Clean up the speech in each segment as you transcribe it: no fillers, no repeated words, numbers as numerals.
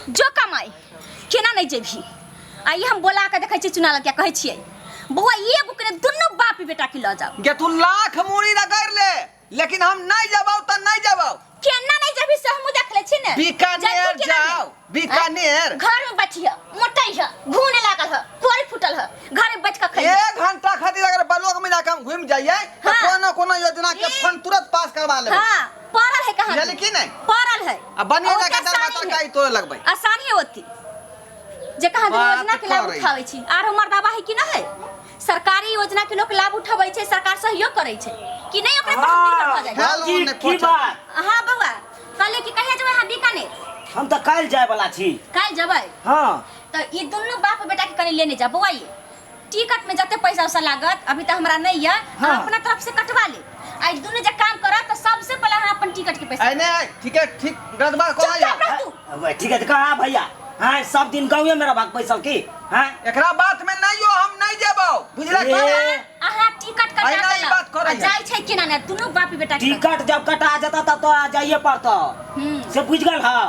जो कमाई केना नहीं जेबी आई हम बोला के देखै छी चुना लग कहै छियै बउआ एगो करे दुनु बाप बेटा के ल जाओ गे तू लाख मुड़ी ना कर ले लेकिन हम नहीं जाबाऊ त नहीं जाबाऊ केना नहीं जेबी से हम देख ले छी ने बीकानेर जाओ बीकानेर घर में बैठिया मोटाई है घूने लागल है कोरी फुटल है घर में बैठ के खाई 1 घंटा खातिर अगर ब्लॉक में जाके हम घूम जाइए तो कोनो योजना के फंड तुरंत पास करवा लेबे हां पड़ल है कहां ये लेकिन नहीं पड़ल है अब बनिए ना का तरकारी तोड़े लगबै आसानी होती जे कहां योजना के लाभ उठाबै छी आरो मर्दाबा है कि न है सरकारी योजना के लोग लाभ उठाबै छै सरकार सहयोग करै छै कि नहीं ओकरा पर निर्भर भ जाय जी की बात हां बउआ कहले कि कहिया जेबै हम बीकानेर हम त काल जाय वाला छी काल जेबै हां तो ई दुनु बाप बेटा के कने लेने जा बउआ ये टिकट में जते पैसा उसा लागत अभी त हमरा नहीं है अपना तरफ से कटवा ले आई दुनु जे काम करत त सबसे पहले हम अपन टिकट के पैसा नहीं ठीक है ठीक गदबा को अब ठीक है कहा भैया हां सब दिन गांव में रह पैसा की हां एकरा बात में नहीं हो हम नहीं जेबौ बुझला अहाँ टिकट कटा नहीं बात करे जाय छै कि ना दुनु बाप बेटा टिकट जब कटा जाता तब तो जाइए पड़ता से बुझ गल हां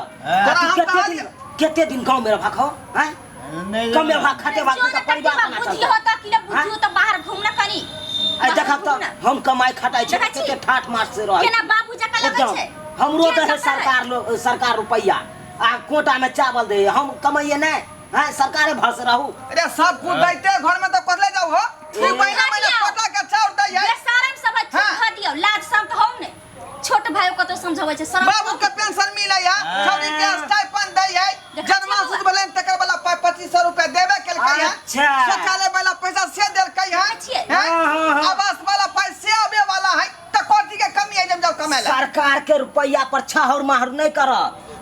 केते दिन गांव में रखो हैं कम में भाग खाते भाग का परिवार बना बुझी होता कि ना बुझी होता बाहर घूमना कनी आ देखा तो हम कमाई खटाई छै केते ठाठ मार से रह केना बाबू जका लगै छै हमरो तो है सरकार रुपया आ कोटा में चावल दे हम कमाइए नहीं हां सरकारे भर से रहू अरे सब कुछ दैते घर में तो कसले जाऊ हो 2 महीना में कोटा का चाउर दै है ये सारम सब खा दियो लाज सम तो हम ने छोट भाई को तो समझावे छै शरम बाबू के पेंशन मिलै है छौरी के स्टाइपेंड दै है जन्माशुद बलेन तकर वाला 2500 रुपया देबे केलकै है शौचालय वाला पैसा से देलकै है आवास वाला पैसा आबे वाला है त कोटी के कमी है जब जाओ कमाला सरकार के रुपया पर छहर माहर नहीं कर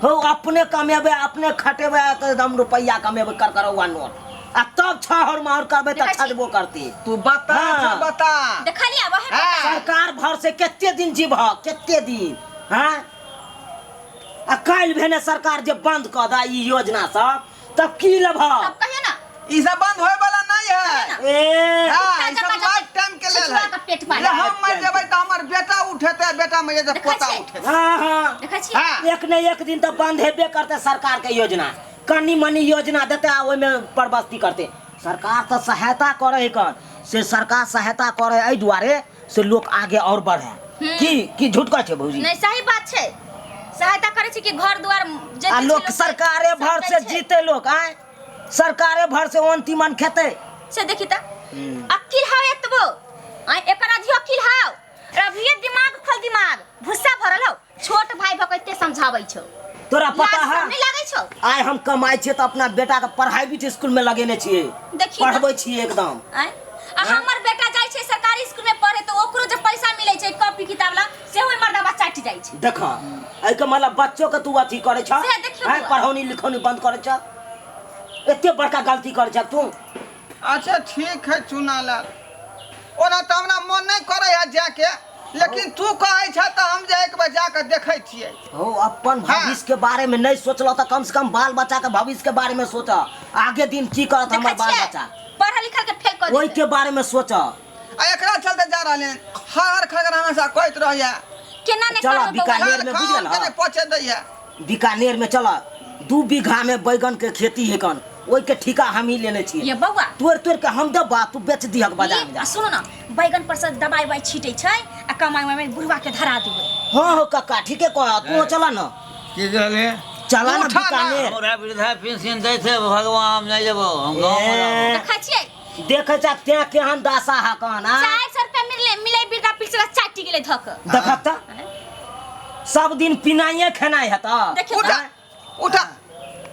हो अपने कमेबे अपने खटेबे एकदम रुपया कमेबे कर करवा नोट आ तब छहर माहर करबे त छदबो करती तू बता बता देखलिया बाहर सरकार भर से केते दिन जीव केते दिन हां आ काल भेने सरकार जे बंद क दा ई योजना सब तब की लेब तब कहियो ना ई सब बंद होय वाला नहीं है ए हां ई सब लाइफ टाइम के लेल है हम मर जेबै त हमर बेटा उठेते बेटा में जे पोता उठे हां देखै छी एक न एक दिन तो बंद हेबे करते सरकार के योजना कनी मनी योजना देते ओइ में परबस्ती करते सरकार तो सहायता करे है कन से सरकार सहायता करे एई दुआरे से लोग आगे और बढ़े की झूठ कहै छै भौजी नहीं सही बात छै सहायता करे छी कि घर द्वार जे आ लोग सरकारे भर से जीते लोग आए सरकारे भर से अंतिमन खेते से देखि त अकिल हाव एतबो आ एकर अधि अकिल हाव रबिए दिमाग खल दिमाग भुस्सा भरल हो छोट भाई भकते समझाबै छौ तोरा पता है नहीं लागै छौ आइ हम कमाई छिए त अपना बेटा के प्राइवेट स्कूल में लगेने छिए पढ़बै छिए एकदम आ हमर बेटा जाय छै सरकारी स्कूल में पढ़े त ओकरो जे पैसा मिलै छै कॉपी किताब ला से होय मर्दाबा चाटि जाय छै देखा आई के मतलब बच्चों के तू अथी करे छ है पढ़ौनी लिखौनी बंद करे छ एते बड़का गलती करे छ तू अच्छा ठीक है चुनाला ओना त हमरा मन नहीं करे है जाके लेकिन तू कहै छ त हम जे एक बार जाके देखै छियै हो अपन भविष्य के बारे में नहीं सोचलो त कम से कम बाल बच्चा के भविष्य के बारे में सोच आगे दिन की करत हमर बाल बच्चा पढ़ा लिखा के फेल कर ओइ के बारे में सोच आ एकरा चलते जा रहले हर खगर हमेशा कहत रहया केना ने चला बीकानेर में बुझल है पहुंचे दैया बीकानेर में चला 2 बीघा में बैगन के खेती है कन ओइ के ठिका हम ही लेने छी ये बउआ तोड़ के हम देबा तू बेच दिहक बाजार में जा सुनो ना बैगन पर से दवाई छीटे छै आ कमाई में बुढ़वा के धरा देबै हां हो काका ठीके कह तू चला ना की जले चला ना बीकानेर हमरा वृद्धा पेंशन दै छै भगवान हम नहीं जेबो हम गांव में रहब देखै छियै देखे छ ते केहन दासा हा कन आ 400 रुपया मिले वृद्धा पेंशन चाटी गेले धक देखत सब दिन पिनाइए खेनाइ है त उठा उठा